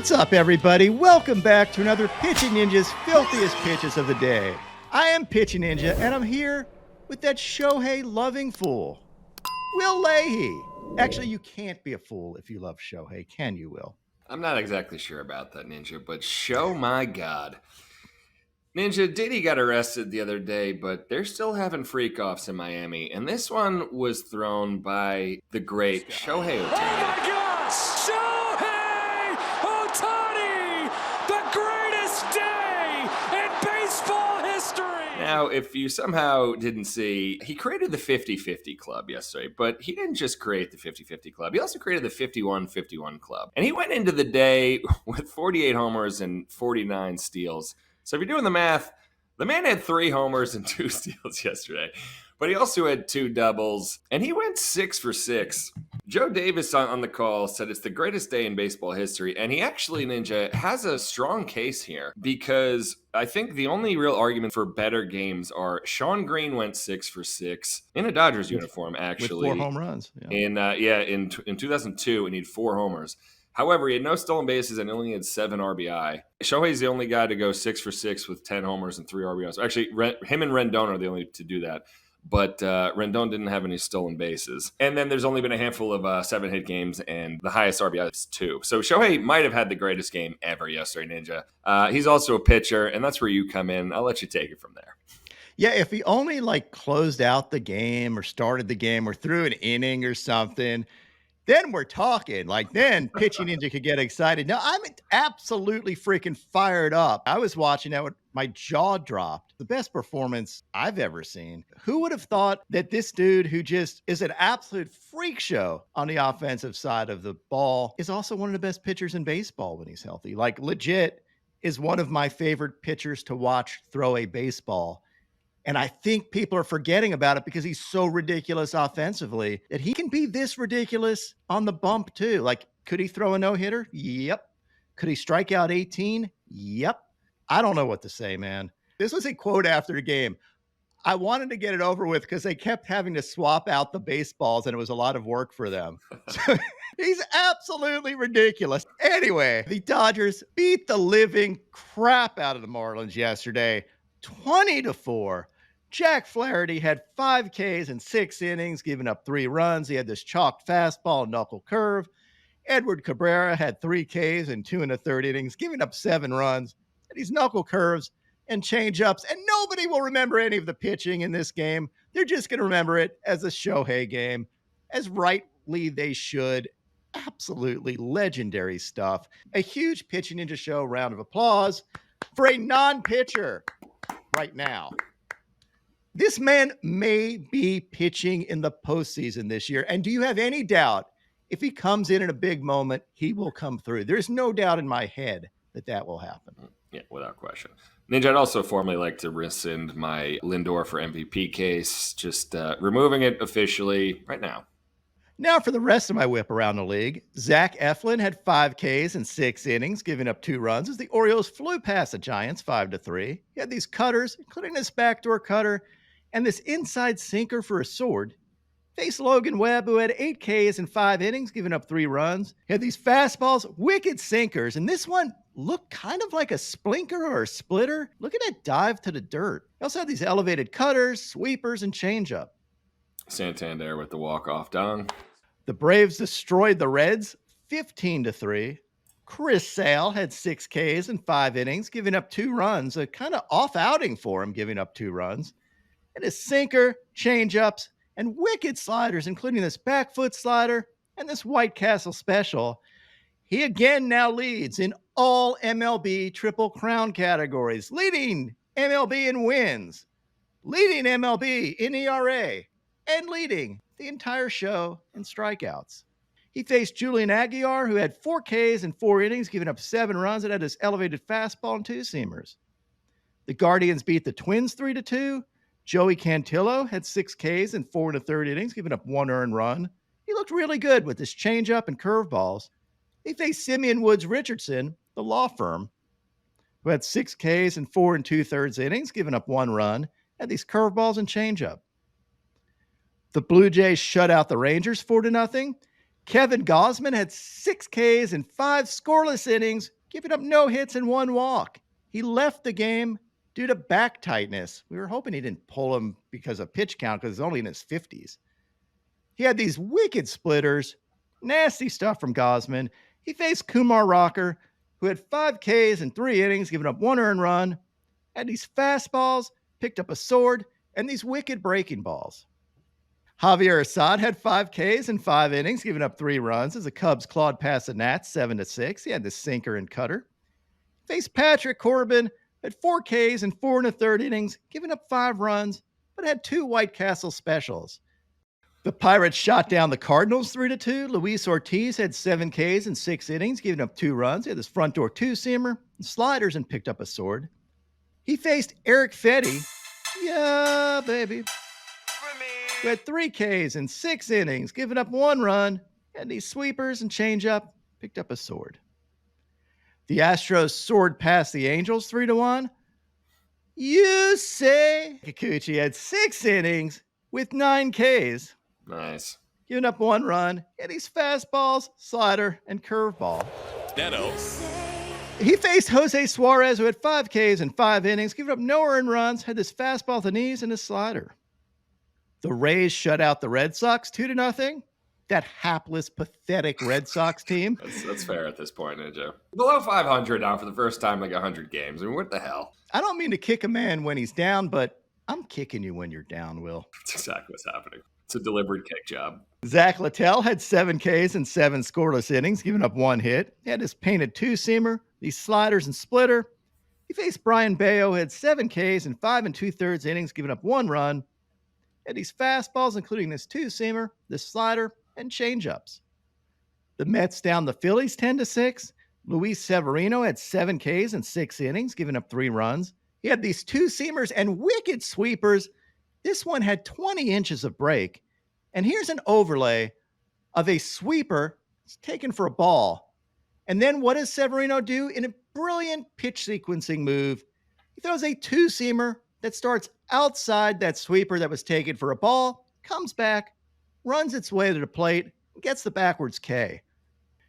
What's up, everybody? Welcome back to another Pitching Ninja's Filthiest Pitches of the Day. I am Pitching Ninja, and I'm here with that Shohei loving fool, Will Leahey. Actually, you can't be a fool if you love Shohei, can you, Will? I'm not exactly sure about that, Ninja, but my God. Ninja, Diddy got arrested the other day, but they're still having freak-offs in Miami, and this one was thrown by the great Shohei Ohtani. Oh my gosh! Shohei Ohtani! The greatest day in baseball history! Now, if you somehow didn't see, he created the 50-50 club yesterday, but he didn't just create the 50-50 club. He also created the 51-51 club. And he went into the day with 48 homers and 49 steals. So if you're doing the math, the man had 3 homers and 2 steals yesterday. But he also had 2 doubles, and he went 6 for 6. Joe Davis on the call said it's the greatest day in baseball history, and he actually, Ninja, has a strong case here because I think the only real argument for better games are Sean Green went 6 for 6 in a Dodgers uniform, actually. With 4 home runs. Yeah. In 2002, and he had 4 homers. However, he had no stolen bases and only had 7 RBI. Shohei's the only guy to go 6 for 6 with 10 homers and 3 RBIs. Actually, him and Rendon are the only to do that. But Rendon didn't have any stolen bases. And then there's only been a handful of 7-hit games, and the highest RBI is 2. So Shohei might have had the greatest game ever yesterday, Ninja. He's also a pitcher, and that's where you come in. I'll let you take it from there. Yeah, if he only closed out the game or started the game or threw an inning or something, then we're talking. Then Pitching Ninja could get excited. Now, I'm absolutely freaking fired up. I was watching that with my jaw dropped. The best performance I've ever seen. Who would have thought that this dude, who just is an absolute freak show on the offensive side of the ball, is also one of the best pitchers in baseball when he's healthy? Legit is one of my favorite pitchers to watch throw a baseball. And I think people are forgetting about it because he's so ridiculous offensively that he can be this ridiculous on the bump too. Could he throw a no-hitter? Yep. Could he strike out 18? Yep. I don't know what to say, man. This was a quote after the game. I wanted to get it over with because they kept having to swap out the baseballs and it was a lot of work for them. So he's absolutely ridiculous. Anyway, the Dodgers beat the living crap out of the Marlins yesterday, 20-4. Jack Flaherty had 5 Ks in 6 innings, giving up 3 runs. He had this chalked fastball and knuckle curve. Edward Cabrera had 3 Ks in 2 1/3 innings, giving up 7 runs. And these knuckle curves and change-ups, and nobody will remember any of the pitching in this game. They're just going to remember it as a Shohei game, as rightly they should. Absolutely legendary stuff. A huge Pitching Ninja Show round of applause for a non-pitcher right now. This man may be pitching in the postseason this year. And do you have any doubt if he comes in a big moment, he will come through? There's no doubt in my head that will happen. Yeah, without question. Ninja, I'd also formally like to rescind my Lindor for MVP case, just removing it officially right now. Now for the rest of my whip around the league. Zach Eflin had 5 Ks in 6 innings, giving up 2 runs as the Orioles flew past the Giants 5-3. He had these cutters, including this backdoor cutter and this inside sinker for a sword. Faced Logan Webb, who had 8 Ks in 5 innings, giving up 3 runs. He had these fastballs, wicked sinkers, and this one looked kind of like a splinker or a splitter. Look at that dive to the dirt. He also had these elevated cutters, sweepers, and changeup. Santander with the walk-off dong. The Braves destroyed the Reds 15-3. Chris Sale had 6 Ks in 5 innings, giving up 2 runs. A kind of off outing for him, giving up 2 runs. And his sinker, changeups, and wicked sliders, including this back foot slider and this White Castle special. He again now leads in all MLB Triple Crown categories, leading MLB in wins, leading MLB in ERA, and leading the entire show in strikeouts. He faced Julian Aguilar, who had 4 Ks in 4 innings, giving up 7 runs and had his elevated fastball and 2-seamers. The Guardians beat the Twins 3-2. Joey Cantillo had 6 Ks in 4 1/3 innings, giving up 1 earned run. He looked really good with his changeup and curveballs. He faced Simeon Woods Richardson, the law firm, who had 6 Ks in 4 2/3 innings, giving up 1 run, had these curveballs and changeup. The Blue Jays shut out the Rangers 4-0. Kevin Gausman had 6 Ks and 5 scoreless innings, giving up no hits and 1 walk. He left the game due to back tightness. We were hoping he didn't pull him because of pitch count because he's only in his 50s. He had these wicked splitters, nasty stuff from Gausman. He faced Kumar Rocker, who had 5 Ks and 3 innings, giving up 1 earned run, had these fastballs, picked up a sword, and these wicked breaking balls. Javier Assad had 5 Ks and 5 innings, giving up 3 runs as the Cubs clawed past the Nats 7-6. He had the sinker and cutter. Faced Patrick Corbin, had 4 Ks and 4 1/3 innings, giving up 5 runs, but had 2 White Castle specials. The Pirates shot down the Cardinals 3-2. Luis Ortiz had 7 Ks and 6 innings, giving up 2 runs. He had this front door 2-seamer and sliders and picked up a sword. He faced Eric Fetty, yeah, baby, who had 3 Ks and 6 innings, giving up 1 run, had these sweepers and changeup, picked up a sword. The Astros soared past the Angels 3-1. You say Kikuchi had 6 innings with 9 Ks. Nice. Giving up 1 run, had these fastballs, slider, and curveball. Neto. He faced Jose Suarez, who had 5 Ks and 5 innings, giving up no earned runs, had this fastball to the knees and his slider. The Rays shut out the Red Sox 2-0. That hapless, pathetic Red Sox team. That's fair at this point, Joe. Below 500 now for the first time, like 100 games. I mean, what the hell? I don't mean to kick a man when he's down, but I'm kicking you when you're down, Will. That's exactly what's happening. It's a deliberate kick job. Zach Littell had 7 Ks and 7 scoreless innings, giving up 1 hit. He had his painted 2-seamer, these sliders and splitter. He faced Brian Bayo, who had 7 Ks and 5 2/3 innings, giving up 1 run. He had these fastballs, including this 2-seamer, this slider, and changeups. The Mets down the Phillies 10-6. Luis Severino had 7 Ks and 6 innings, giving up 3 runs. He had these 2-seamers and wicked sweepers. This one had 20 inches of break. And here's an overlay of a sweeper taken for a ball. And then what does Severino do? In a brilliant pitch sequencing move, he throws a 2-seamer that starts outside that sweeper that was taken for a ball, comes back, runs its way to the plate, and gets the backwards K.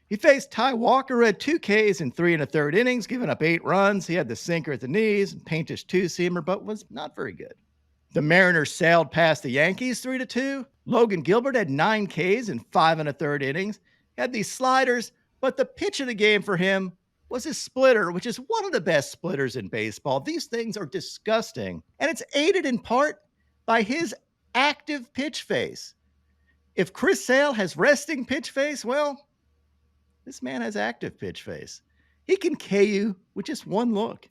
He faced Ty Walker, who had 2 Ks in 3 1/3 innings, giving up 8 runs. He had the sinker at the knees and paintish 2-seamer, but was not very good. The Mariners sailed past the Yankees 3-2. Logan Gilbert had 9 Ks in 5 1/3 innings. He had these sliders, but the pitch of the game for him was his splitter, which is one of the best splitters in baseball. These things are disgusting, and it's aided in part by his active pitch face. If Chris Sale has resting pitch face, well, this man has active pitch face. He can K you with just one look.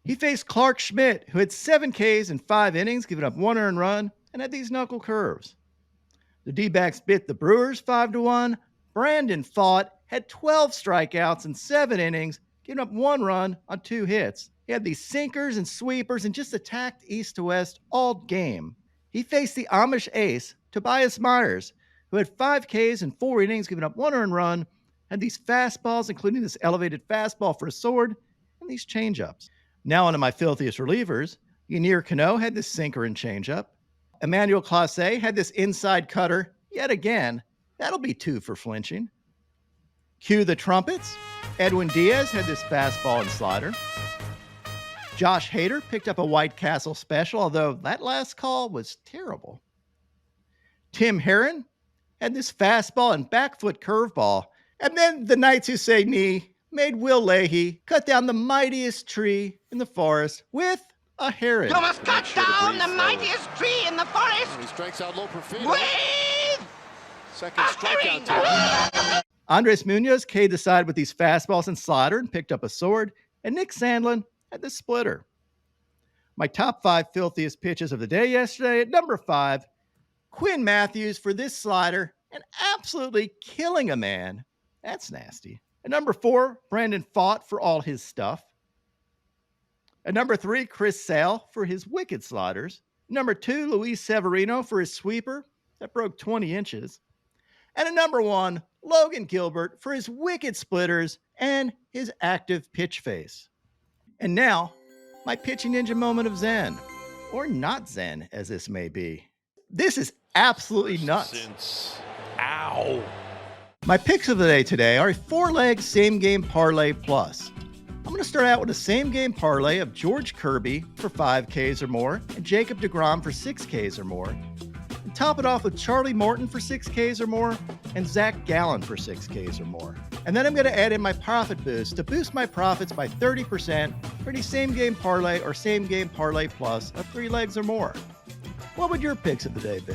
He faced Clark Schmidt, who had 7 Ks in 5 innings, giving up 1 earned run, and had these knuckle curves. The D-backs bit the Brewers 5-1. Brandon Pfaadt had 12 strikeouts in 7 innings, giving up 1 run on 2 hits. He had these sinkers and sweepers and just attacked east to west all game. He faced the Amish ace, Tobias Myers, who had 5 Ks in 4 innings, giving up 1 earned run, had these fastballs, including this elevated fastball for a sword, and these changeups. Now onto my filthiest relievers. Yanier Cano had this sinker and changeup. Emmanuel Clase had this inside cutter yet again. That'll be 2 for flinching. Cue the trumpets. Edwin Diaz had this fastball and slider. Josh Hader picked up a White Castle special, although that last call was terrible. Tim Herron had this fastball and back foot curveball. And then the Knights who say knee made Will Leahey cut down the mightiest tree in the forest with a heron. You must cut down the mightiest tree in the forest. He strikes out low for With second a strikeout. herring. Andres Munoz K'd the side with these fastballs and slider and picked up a sword. And Nick Sandlin had the splitter. My top 5 filthiest pitches of the day yesterday. At number 5, Quinn Mathews for this slider and absolutely killing a man. That's nasty. At number 4, Brandon Pfaadt for all his stuff. At number 3, Chris Sale for his wicked sliders. Number 2, Luis Severino for his sweeper that broke 20 inches. And at number 1, Logan Gilbert for his wicked splitters and his active pitch face. And now, my pitching ninja moment of zen, or not zen as this may be. This is absolutely nuts. Ow. My picks of the day today are a 4-leg same-game parlay plus. I'm going to start out with a same-game parlay of George Kirby for 5Ks or more and Jacob deGrom for 6Ks or more. And top it off with Charlie Morton for 6Ks or more and Zach Gallen for 6Ks or more. And then I'm going to add in my profit boost to boost my profits by 30% for any same-game parlay or same-game parlay plus of 3 legs or more. What would your picks of the day be?